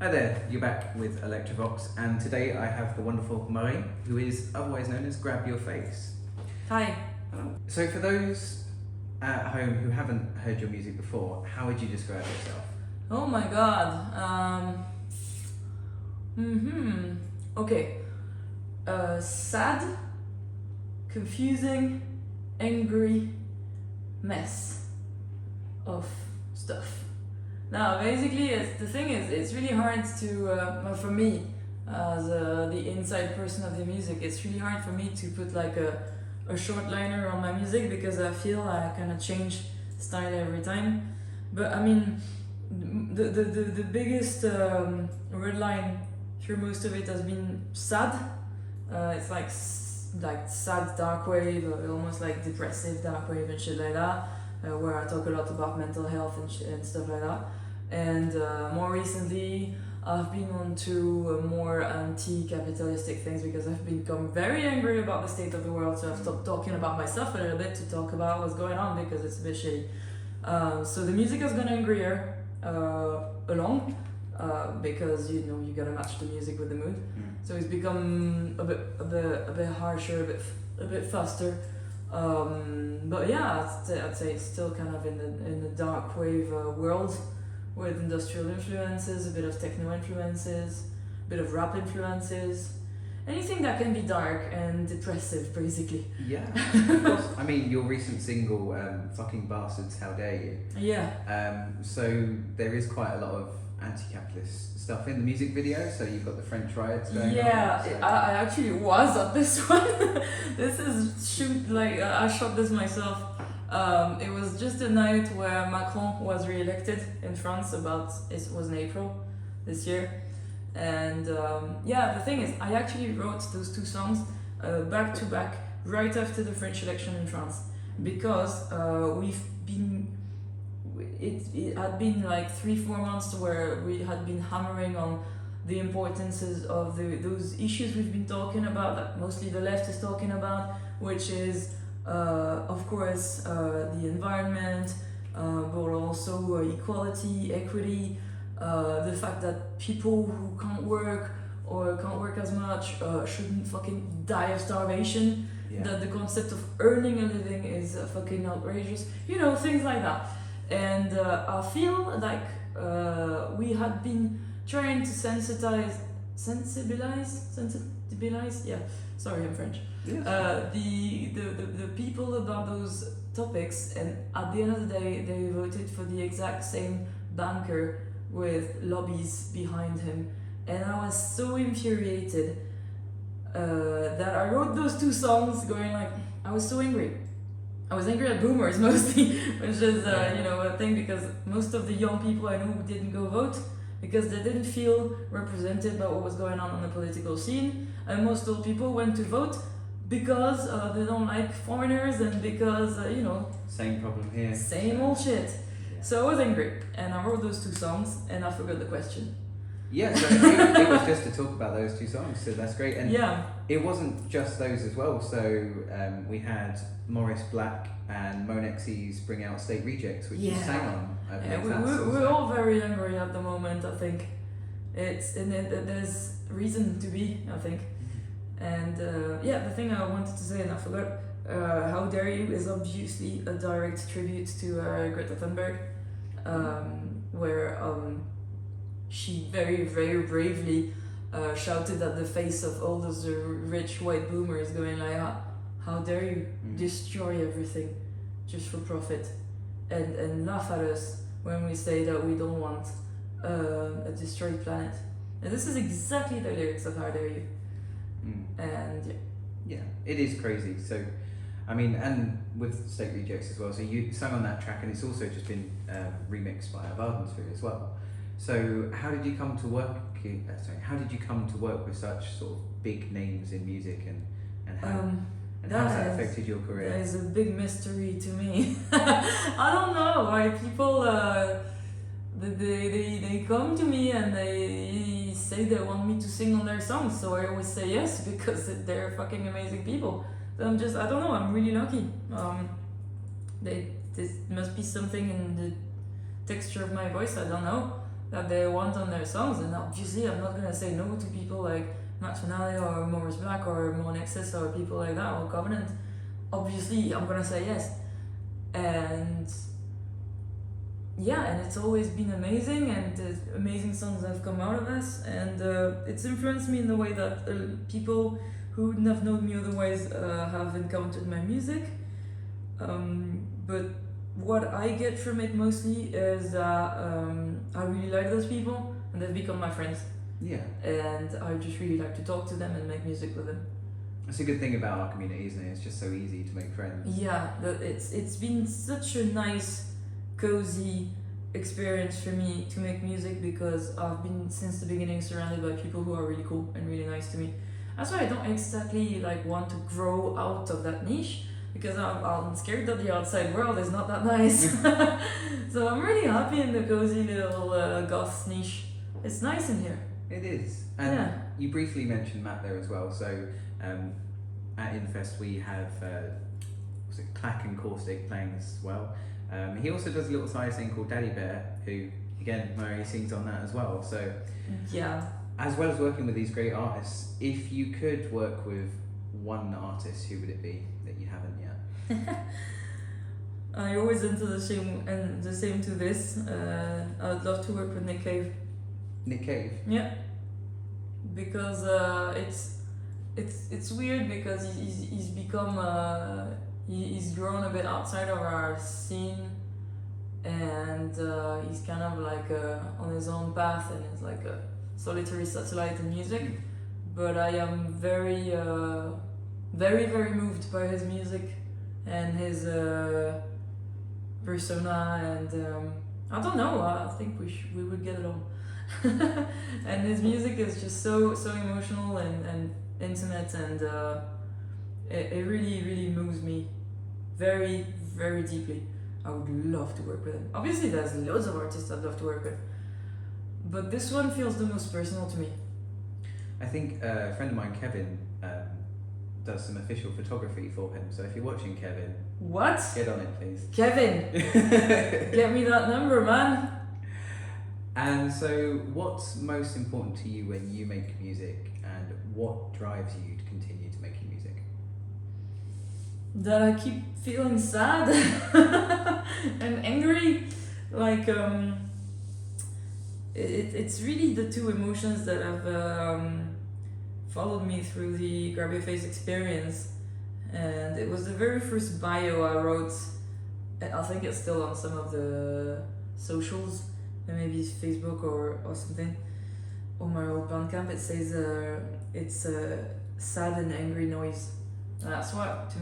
Hi there, you're back with Elektro Vox, and today I have the wonderful Marie, who is otherwise known as Grab Your Face. Hi. So for those at home who haven't heard your music before, how would you describe yourself? Oh my god. Okay. Sad, confusing, angry mess of stuff. Now, basically, it's really hard to, well, for me, as the inside person of the music, it's really hard for me to put like a short liner on my music because I feel I kind of change style every time. But I mean, the biggest red line through most of it has been sad. It's like sad dark wave, almost like depressive dark wave and shit like that, where I talk a lot about mental health and stuff like that. And more recently, I've been on to more anti-capitalistic things because I've become very angry about the state of the world. So I've stopped talking about myself a little bit to talk about what's going on because it's a bit shitty. So the music has gone angrier along because you gotta match the music with the mood. So it's become a bit harsher, a bit faster. But yeah, I'd say it's still kind of in the dark wave world, with industrial influences, a bit of techno influences, a bit of rap influences, anything that can be dark and depressive, basically. Yeah, of course. I mean, your recent single, Fucking Bastards, How Dare You? Yeah. So there is quite a lot of anti-capitalist stuff in the music video, so you've got the French riots going on. Yeah, So. I actually was at this one. I shot this myself. It was just a night where Macron was re-elected in France. It was in April this year, and the thing is, I actually wrote those two songs back to back right after the French election in France because it had been like 3-4 months where we had been hammering on the importances of those issues we've been talking about, that mostly the left is talking about, which is of course the environment, but also equality, equity, the fact that people who can't work or can't work as much shouldn't fucking die of starvation, that the concept of earning a living is fucking outrageous, things like that. And I feel like we had been trying to sensibilize, yeah, sorry, I'm French, Yes. the people about those topics, and at the end of the day, they voted for the exact same banker with lobbies behind him. And I was so infuriated that I wrote those two songs going like, I was so angry. I was angry at boomers mostly, which is a thing, because most of the young people I know didn't go vote because they didn't feel represented by what was going on the political scene, and most old people went to vote because they don't like foreigners and because Same problem here. Same old shit. Yeah. So I was angry, and I wrote those two songs, and I forgot the question. Yeah, so it was just to talk about those two songs, so that's great. And yeah, it wasn't just those as well. So we had Morris Black and Monexy's Bring Out State Rejects, which you sang on. We're all very angry at the moment, I think. There's reason to be, I think. And the thing I wanted to say, and I forgot, How Dare You is obviously a direct tribute to Greta Thunberg, where she very, very bravely shouted at the face of all those rich white boomers, going like, how dare you destroy everything just for profit, and laugh at us when we say that we don't want a destroyed planet. And this is exactly the lyrics of How Dare You. And yeah, it is crazy. So I mean, and with State Rejects as well, so you sang on that track, and it's also just been remixed by Avardensford as well. So how did you come to work with such sort of big names in music, and how has that affected your career? That is a big mystery to me. I don't know why people they come to me and they say they want me to sing on their songs, so I always say yes because they're fucking amazing people. So I don't know, I'm really lucky. There must be something in the texture of my voice, I don't know. that they want on their songs, and obviously I'm not gonna say no to people like Max Finale or Morris Black or Mon Excess or people like that or Covenant. Obviously I'm gonna say yes, and yeah, and it's always been amazing, and amazing songs have come out of us, and it's influenced me in the way that people who wouldn't have known me otherwise have encountered my music. But what I get from it mostly is that I really like those people, and they've become my friends. Yeah. And I just really like to talk to them and make music with them. That's a good thing about our community, isn't it? It's just so easy to make friends. Yeah, it's been such a nice, cozy experience for me to make music, because I've been since the beginning surrounded by people who are really cool and really nice to me. That's why I don't exactly like want to grow out of that niche, because I'm scared that the outside world is not that nice. So I'm really happy in the cozy little goth niche. It's nice in here. It is. And Yeah. you briefly mentioned Matt there as well. So at Infest we have was it Clack and Caustic playing as well. He also does a little side thing called Daddy Bear, who again Marie sings on that as well. So Yeah. as well as working with these great artists, if you could work with one artist, who would it be that you haven't yet? I always enter the same to this. I would love to work with Nick Cave. Nick Cave. Yeah, because it's weird, because he's become he's grown a bit outside of our scene, and he's kind of like on his own path, and it's like a solitary satellite in music. But I am very very moved by his music and his persona, and I don't know, I think we would get along. And his music is just so emotional and intimate, and it really moves me very deeply. I would love to work with him. Obviously there's loads of artists I'd love to work with, but this one feels the most personal to me. I think a friend of mine, Kevin, does some official photography for him. So if you're watching, Kevin, What? get on it, please. Kevin, get me that number, man. And so, what's most important to you when you make music, and what drives you to continue to make music? That I keep feeling sad and angry. Like, it's really the two emotions that have followed me through the Grab Your Face experience. And it was the very first bio I wrote. I think it's still on some of the socials, maybe it's Facebook or something. On my old Bandcamp, it says it's a sad and angry noise. That's what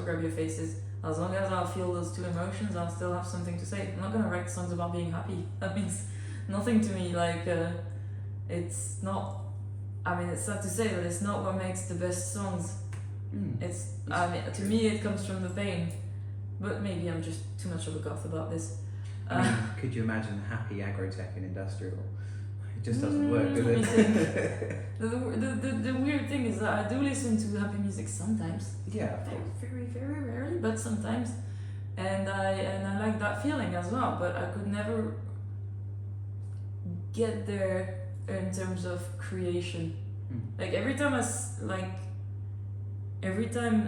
Grab Your Face is. As long as I feel those two emotions, I'll still have something to say. I'm not gonna write songs about being happy. That means nothing to me. Like, it's not. I mean, it's sad to say, but it's not what makes the best songs. I mean, to me, it comes from the pain. But maybe I'm just too much of a goth about this. I mean, could you imagine happy agrotech and industrial? It just doesn't work, does let me it? think. The weird thing is that I do listen to happy music sometimes. Yeah. Very rarely, but sometimes. And I like that feeling as well, but I could never get there in terms of creation. Like every time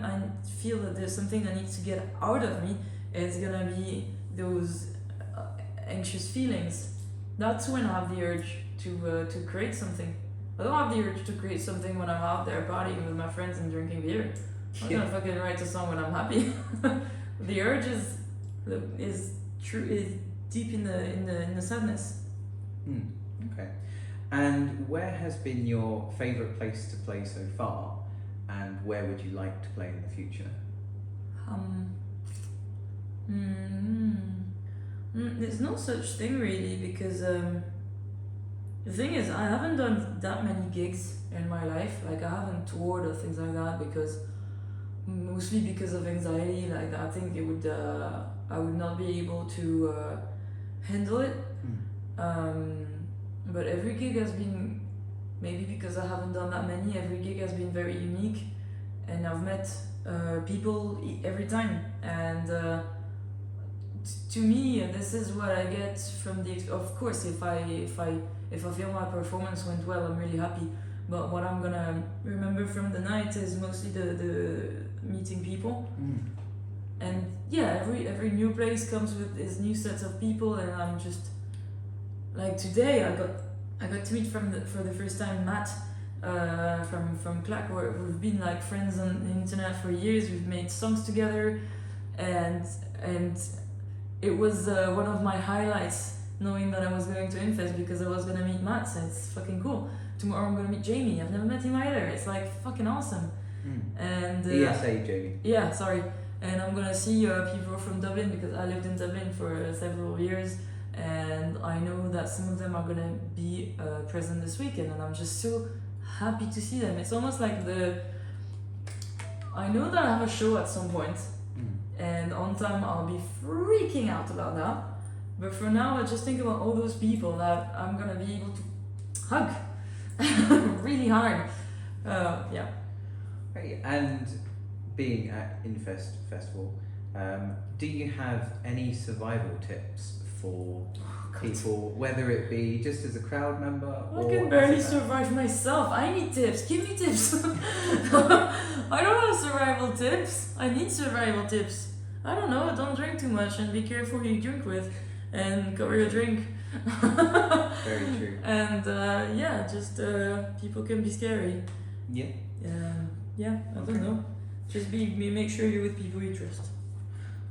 I feel that there's something that needs to get out of me, it's gonna be those anxious feelings. That's when I have the urge to create something. I don't have the urge to create something when I'm out there partying with my friends and drinking beer. I'm not gonna fucking write a song when I'm happy. The urge is deep in the sadness. Okay. And where has been your favourite place to play so far, and where would you like to play in the future? There's no such thing really, because the thing is, I haven't done that many gigs in my life. Like, I haven't toured or things like that, mostly because of anxiety. Like, I think I would not be able to handle it. But every gig has been, maybe because I haven't done that many, every gig has been very unique, and I've met people every time, and to me, and this is what I get from the. Of course, if I feel my performance went well, I'm really happy. But what I'm gonna remember from the night is mostly the meeting people. And yeah, every new place comes with its new sets of people, and I'm just like today I got to meet for the first time Matt from Clack. We've been like friends on the internet for years. We've made songs together, and it was one of my highlights knowing that I was going to Infest because I was gonna meet Matt. So it's fucking cool. Tomorrow I'm gonna meet Jamie. I've never met him either. It's like fucking awesome. And ESA Jamie. Yeah, sorry. And I'm gonna see people from Dublin because I lived in Dublin for several years, and I know that some of them are gonna be present this weekend, and I'm just so happy to see them. It's almost like I know that I have a show at some point, and on time I'll be freaking out about that. But for now, I just think about all those people that I'm gonna be able to hug really hard. Yeah. Okay, and being at Infest Festival, do you have any survival tips for people, whether it be just as a crowd member or... I can barely survive myself. I need tips. Give me tips. I don't have survival tips. I need survival tips. I don't know. Don't drink too much and be careful who you drink with and cover your drink. Very true. And yeah, just people can be scary. Yeah. Yeah, I don't know. Just make sure you're with people you trust.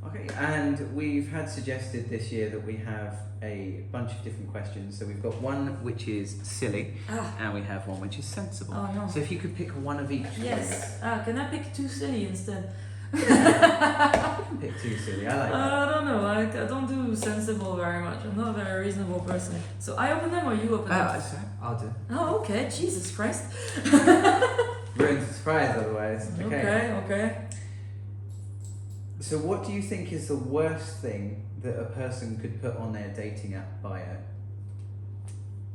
Okay, and we've had suggested this year that we have a bunch of different questions. So we've got one which is silly, and we have one which is sensible. Oh no. So if you could pick one of each. Yes. Can I pick two silly instead? You can pick two silly, I like that. I don't know, I don't do sensible very much. I'm not a very reasonable person. So I open them or you open them? I'll do. Oh, okay. Jesus Christ. Ruins the surprise otherwise. Okay. So what do you think is the worst thing that a person could put on their dating app bio?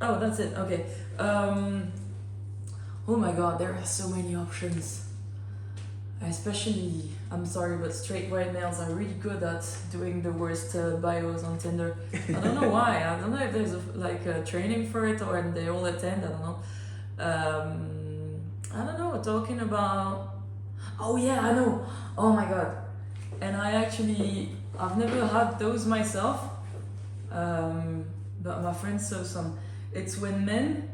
Oh, that's it. Okay. Oh my god, there are so many options. Especially, I'm sorry, but straight white males are really good at doing the worst bios on Tinder. I don't know why. I don't know if there's a training for it or they all attend. I don't know. I don't know. Talking about. Oh yeah, I know. Oh my god. And I've never had those myself. But my friends saw some. It's when men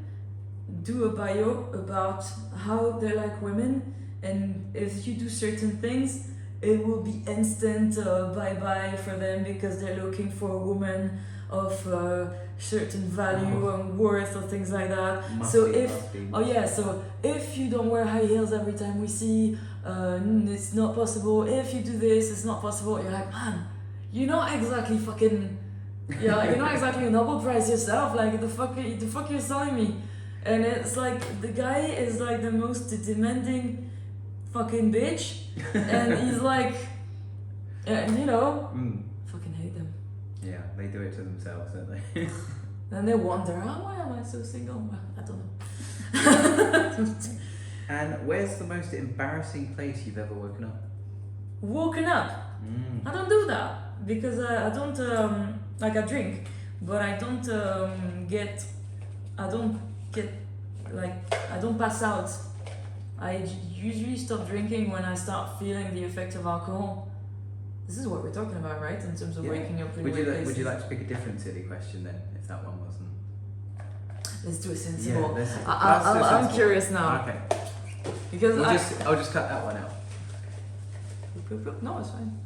do a bio about how they like women. And if you do certain things, it will be instant bye-bye for them because they're looking for a woman of certain value and worth or things like that. So if you don't wear high heels every time we see, it's not possible. If you do this, it's not possible. You're like, man, you're not exactly fucking, you're not exactly a Nobel Prize yourself. Like the fuck you're selling me. And it's like the guy is like the most demanding fucking bitch, and he's like, fucking hate them. Yeah, they do it to themselves, don't they? Then they wonder, why am I so single? Well, I don't know. And where's the most embarrassing place you've ever woken up? Woken up? I don't do that because I don't I drink, but I don't pass out. I usually stop drinking when I start feeling the effect of alcohol. This is what we're talking about, right? In terms of waking up in Would you like to pick a different silly question then, if that one wasn't? Let's do a sensible. Yeah, I'm curious now. Okay. Because I'll just cut that one out. No, it's fine.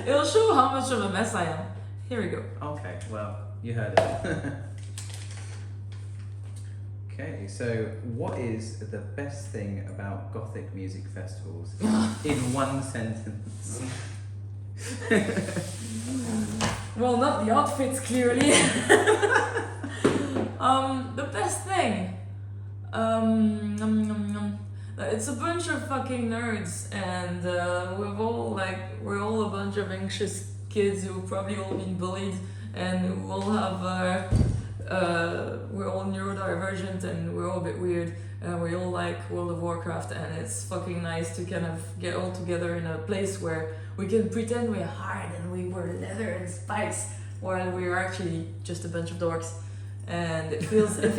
It'll show how much of a mess I am. Here we go. Okay, well, you heard it. Okay, so what is the best thing about Gothic music festivals in one sentence? Well, not the outfits, clearly. The best thing. It's a bunch of fucking nerds, and we're all a bunch of anxious kids who probably all been bullied, and who all have we're all neurodivergent and we're all a bit weird. We all like World of Warcraft, and it's fucking nice to kind of get all together in a place where we can pretend we're hard and we were leather and spice, while we're actually just a bunch of dorks. And it feels safe.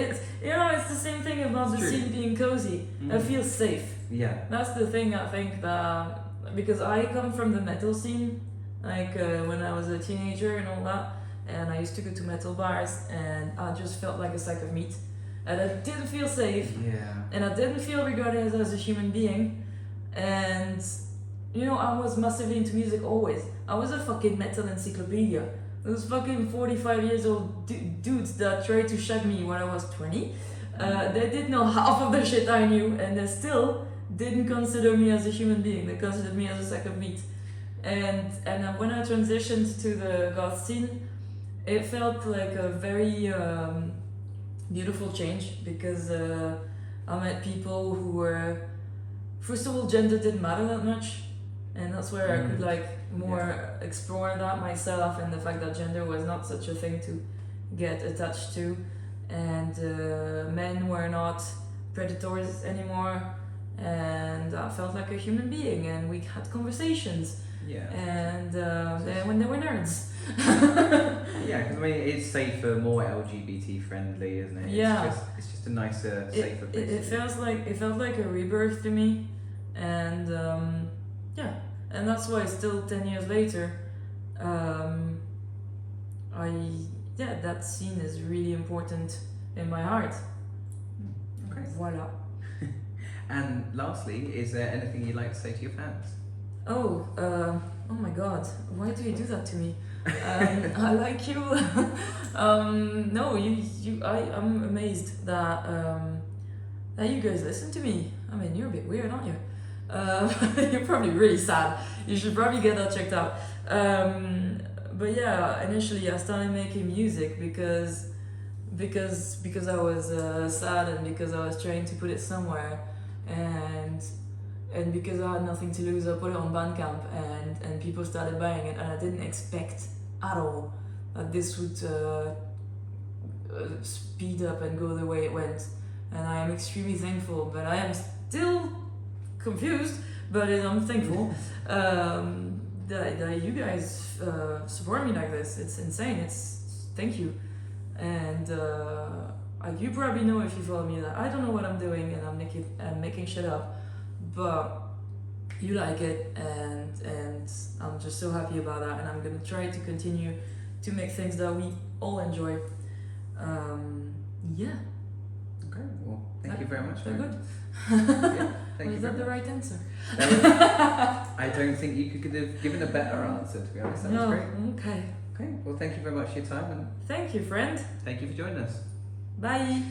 It's it's the same thing about the scene being cozy. It feels safe. Yeah. That's the thing, I think, that because I come from the metal scene, like when I was a teenager and all that, and I used to go to metal bars, and I just felt like a sack of meat, and I didn't feel safe, and I didn't feel regarded as a human being, and I was massively into music always. I was a fucking metal encyclopedia. Those fucking 45 years old dudes that tried to shag me when I was 20, they didn't know half of the shit I knew, and they still didn't consider me as a human being. They considered me as a sack of meat. And when I transitioned to the goth scene, it felt like a very beautiful change, because I met people who were, first of all, gender didn't matter that much, and that's where I could more explore that myself, and the fact that gender was not such a thing to get attached to, and men were not predators anymore, and I felt like a human being, and we had conversations. Yeah. And when they were nerds. Yeah, because it's safer, more LGBT friendly, isn't it? Yeah. It's just a nicer, safer place. It felt like a rebirth to me, and and that's why still 10 years later, that scene is really important in my heart. Okay. Voila. And lastly, is there anything you'd like to say to your fans? Oh my God! Why do you do that to me? I like you. No, I'm amazed that you guys listen to me. I mean, you're a bit weird, aren't you? You're probably really sad. You should probably get that checked out. But yeah, initially I started making music because I was sad, and because I was trying to put it somewhere, and because I had nothing to lose, I put it on Bandcamp, and people started buying it, and I didn't expect at all that this would speed up and go the way it went, and I am extremely thankful, but I am still confused, but I'm thankful that you guys support me like this. It's insane. Thank you, and you probably know, if you follow me, that I don't know what I'm doing, and I'm making shit up, but you like it, and I'm just so happy about that, and I'm gonna try to continue to make things that we all enjoy. Yeah. Okay, well, thank you very much. Very good. Yeah, thank you. Was that the right answer? I don't think you could have given a better answer, to be honest. That was great. Okay. Okay, well, thank you very much for your time, and Thank you, friend. thank you for joining us. Bye.